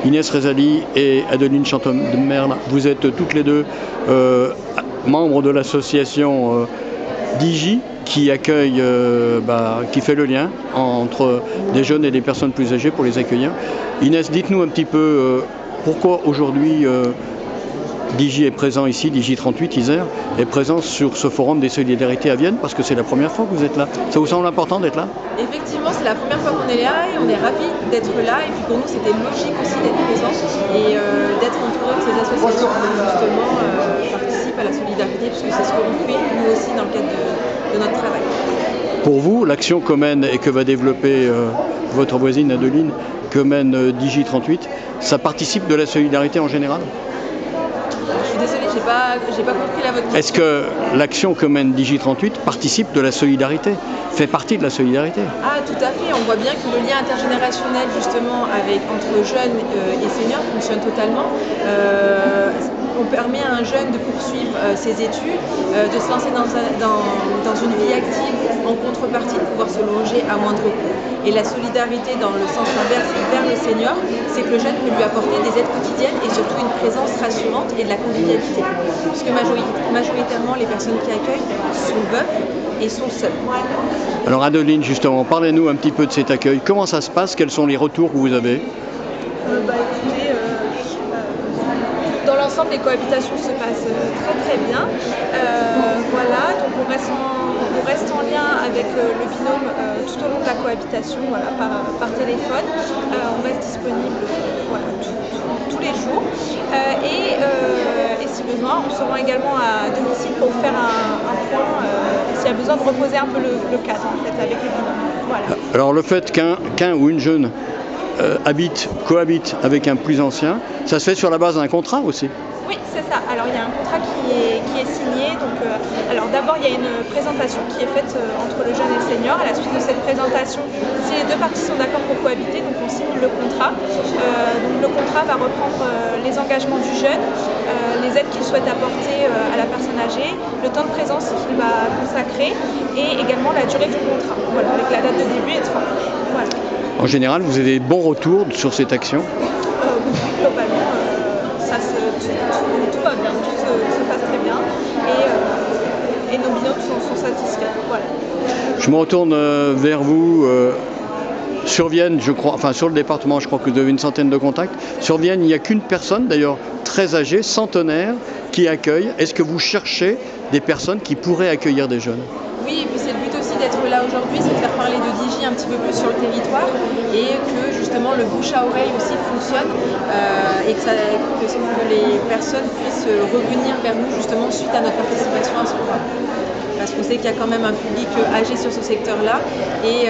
Inès Rezali et Adeline Chantemerle, vous êtes toutes les deux membres de l'association Digi qui accueille, qui fait le lien entre des jeunes et des personnes plus âgées pour les accueillir. Inès, dites-nous un petit peu pourquoi aujourd'hui Digi est présent ici, Digi 38 Isère, est présent sur ce forum des solidarités à Vienne, parce que c'est la première fois que vous êtes là. Ça vous semble important d'être là? Effectivement, c'est la première fois qu'on est là et on est ravis d'être là. Et puis pour nous, c'était logique aussi d'être présent et d'être entouré de ces associations qui justement participent à la solidarité, puisque c'est ce qu'on fait nous aussi dans le cadre de notre travail. Pour vous, l'action que mène et que va développer votre voisine Adeline, que mène Digi 38, ça participe de la solidarité en général? Je suis désolée, j'ai pas compris votre question. Est-ce que l'action que mène Digi 38 participe de la solidarité, fait partie de la solidarité? Ah, tout à fait. On voit bien que le lien intergénérationnel justement entre jeunes et seniors fonctionne totalement. On permet à un jeune de poursuivre ses études, de se lancer dans une vie active, en contrepartie de pouvoir se loger à moindre coût. Et la solidarité dans le sens inverse vers le senior, c'est que le jeune peut lui apporter des aides quotidiennes et surtout une présence rassurante et de la convivialité. Puisque majoritairement, les personnes qui accueillent sont veuves et sont seules. Alors Adeline, justement, parlez-nous un petit peu de cet accueil. Comment ça se passe? Quels sont les retours que vous avez? Écoutez, dans l'ensemble, les cohabitations se passent très très bien. Voilà, donc on reste en lien avec le binôme tout au long de la cohabitation, voilà, par téléphone. On reste disponible voilà, tous les jours. Et si besoin, on se rend également à domicile pour faire un point s'il y a besoin de reposer un peu le cadre en fait, avec le binôme. Voilà. Alors le fait qu'un ou une jeune cohabite avec un plus ancien, ça se fait sur la base d'un contrat aussi? Oui, c'est ça. Alors il y a un contrat qui est signé. Donc, alors d'abord il y a une présentation qui est faite entre le jeune et le senior. À la suite de cette présentation, si les deux parties sont d'accord pour cohabiter, donc on signe le contrat. Donc le contrat va reprendre les engagements du jeune, les aides qu'il souhaite apporter à la personne âgée, le temps de présence qu'il va consacrer et également la durée du contrat. Voilà, avec la date de début et de fin. Voilà. En général, vous avez des bons retours sur cette action? Oui, globalement, tout va bien, tout se passe très bien et nos binômes sont satisfaits. Voilà. Je me retourne vers vous. Sur Vienne, je crois, enfin sur le département, je crois que vous avez une centaine de contacts. Sur Vienne, il n'y a qu'une personne, d'ailleurs très âgée, centenaire, qui accueille. Est-ce que vous cherchez des personnes qui pourraient accueillir des jeunes? Oui, et puis c'est le but aussi d'être là aujourd'hui, c'est de faire parler de Digi un petit peu plus sur le territoire et que justement le bouche à oreille aussi fonctionne et que les personnes puissent revenir vers nous justement suite à notre participation à ce programme. Parce qu'on sait qu'il y a quand même un public âgé sur ce secteur-là et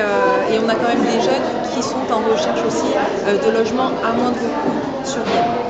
on a quand même des jeunes qui sont en recherche aussi de logements à moindre coût sur Vienne.